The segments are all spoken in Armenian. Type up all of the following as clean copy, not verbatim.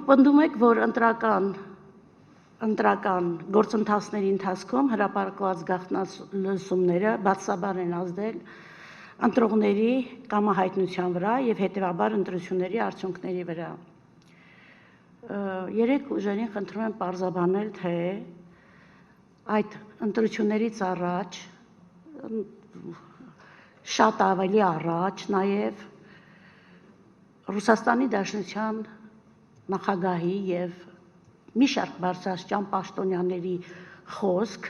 պնդում եք, որ ընտրական գործընթացների ընթացքում հրապարակված գաղտնալսումները բացասաբար են ազդել ընտրողների կամահայտնության վրա եւ հետեւաբար ընտրությունների արդյունքների վրա։ Երեք ուժերին խնդրում եմ պարզաբանել, թե այդ ընտրություններից առաջ, շատ ավելի առաջ նաեւ Ռուսաստանի Դաշնության նախագահի եւ մի շարք բարձրաստիճան պաշտոնյաների խոսք,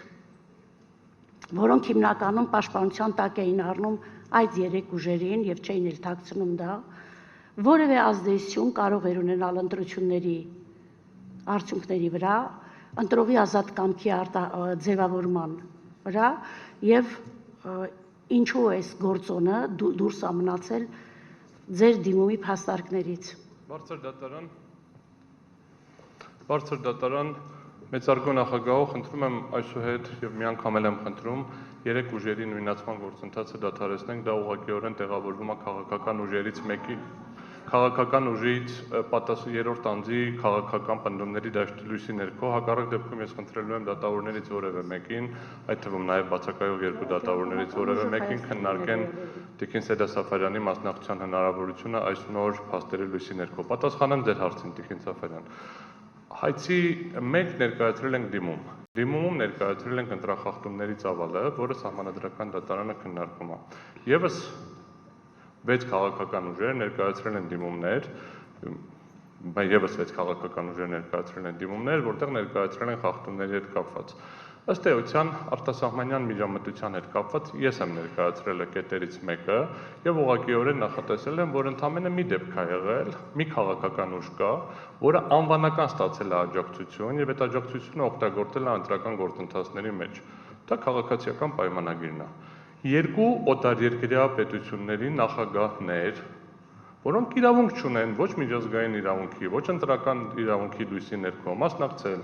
որոնք հիմնականում պաշտպանության տակ էին առնում այդ երեք ուժերին եւ չէին էլ թաքցնում դա, որևէ ազդեցություն կարող էր ունենալ ընտրությունների արդյունքների վրա, ընտրողի ազատ կամքի ձևավորման վրա եւ ինչու այս գործոնը դուրս է մնացել ձեր դիմումի փաստարկներից։ Բարձր դատարան մեծարգո նախագահով խնդրում եմ այսուհետ եւ մի անգամ եմ խնդրում երեք ուժերի նույնացման գործընթացը դադարեցնենք, դա ուղղակիորեն տեղավորվում է քաղաքական ուժերից մեկի, քաղաքական ուժից երրորդ անձի քաղաքական պնդումների դաշտի լույսի ներքո, հակառակ դեպքում ես խնդրելու եմ դատավորներից որևէ մեկին, այդ թվում նաեւ բացակայող երկու դատավորներից որևէ մեկին քննարկեն Տիկին Սեդա Սաֆարյանի մասնակցության հնարավորությունը այս նոր փաստերի լույսի ներքո։ Պատասխանեմ ձեր հարցին, Տիկին Սաֆարյան։ Հայցի մենք ներկայացրել ենք դիմումում ներկայացրել ենք ընտրախախտումների ծավալը, որը սահմանադրական դատարանը քննարկում է։ Եվս 6 քաղաքական ուժեր ներկայացրել են դիմումներ, որտեղ ներկայացրել են խախտումների հետ կապված։ Ըստ էության արտասահմանյան միջամտության հետ կապված ես եմ ներկայացրել կետերից մեկը եւ ուղղակիորեն նախատեսել եմ, որ ընդամենը մի դեպք է եղել, մի քաղաքական ուժ կա, որը անվանական ստացել է աջակցություն եւ այդ աջակցությունը օգտագործել է ընտրական գործընթացների մեջ։ Դա քաղաքացիական պայմանագիրն է։ Երկու օտարերկրյա պետությունների նախագահներ, որոնք իրավունք չունեն ոչ միջազգային իրավունքի, ոչ ընտրական իրավունքի լույսի ներքո մասնակցել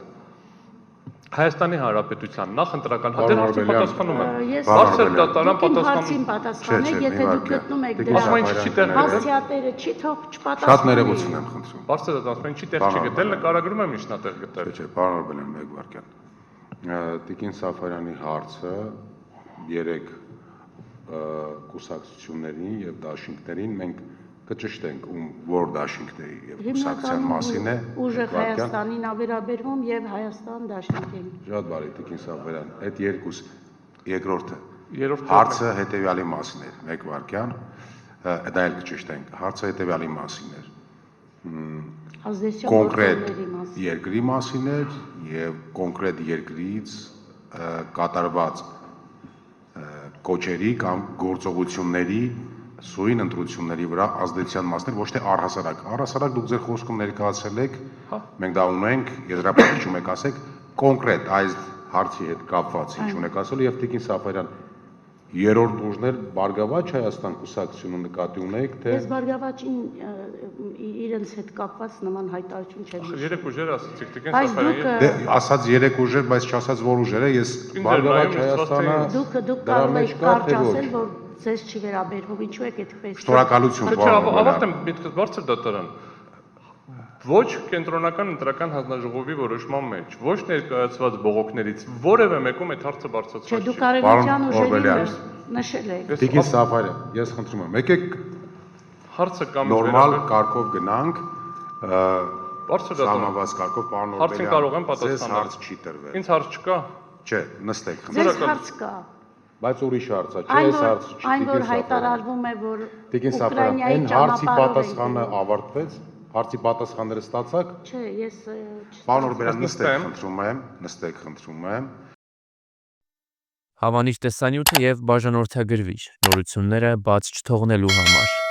Հայաստանի Հանրապետության նախընտրական հարցին պատասխանում եմ։ Բարձր դատարան պատասխանում։ Եթե դուք գտնում եք դրա հասցեատերը չի թող չպատասխանի։ Շատ ներողություն եմ խնդրում։ Բարձր դատարան չի տեղ չի գտել, նկարագրում եմ իշնատեղ գտել։ Չէ, պարոն Օրբելյան, մեկ վարքյան։ Տիկին Սաֆարյանի հարցը երեք կուսակցություններին եւ դաշինքներին մենք կճշտենք որ դաշինքների եւ կուսակցության մասին է։ Ուժեղ Հայաստանին ավերաբերվում եւ Հայաստան դաշինքին։ Շատ բարի, Տիկին Սաֆարյան, այդ երկրորդը հարցը հետեւյալի մասին էր, մեկ վարքյան, դա էլ կճշտենք, հարցը հետեւյալի մասին էր։ Կոնկրետ երկրի մասին էր եւ կոնկրետ երկրից կատարված կոչերի կամ գործողությունների սույն ընտրությունների վրա ազդեցության մասներ ոչ թե առհասարակ։ Առհասարակ դուք ձեր խոսքում ներկայացրել եք, մենք դա ունենք, եզրափակիչում եք ասեք, կոնկրետ այս հարցի հետ կապված ինչ ունեք ասել եւ Տիկին Սաֆարյան երրորդ ուժն էլ Բարգավաճ Հայաստան կուսակցությունը նկատի ունեք, թե Ես Բարգավաճին իրենց հետ կապված նման հայտարարություն չեմ հիշում։ Երեք ուժեր ասացիք, Տիկին Սաֆարյան։ Դե ասած երեք ուժեր, բայց չասած որ ուժեր է, ես Բարգավաճ Հայաստանը դուք կարող եք կարճ ասել, որ ձեզ չի վերաբերվում, ինչու եք այդպես։ Շնորհակալություն, պարոն։ Ավարտեմ միտքս բարձր դատարան։ Ոչ կենտրոնական ընտրական հանձնաժողովի որոշման մեջ, ոչ ներկայացված բողոքներից որևէ մեկում այդ հարցը բարձրացված չէ։ Դուք Արևմտյան ուժերին նշել եք։ Տիկին Սաֆարյան, ես խնդրում եմ, եկեք հարցը կամ նորմալ կարգով գնանք, բարձր դատարան համավազ կարգով, պարոն Օրբելյան։ Հարցին կարող եմ պատասխանել։ Ձեզ հարց չի տրվել։ Ինձ հարց չկա։ Չէ, նստեք։ Ձեզ հարց կա։ Բայց ուրիշ հարց է, չէ, այս հարցը չի։ Այն որ հայտարարվում է, որ Տիկին Սաֆարյան, այն հարցի պատասխանը ավարտվեց, հարցի պատասխանները ստացաք։ Չէ, ես Պարոն Օրբելյան, նստեք, խնդրում եմ։ Հավանիչ տեսանյութ եւ բաժանորդագրվիչ նորությունները բաց չթողնելու համար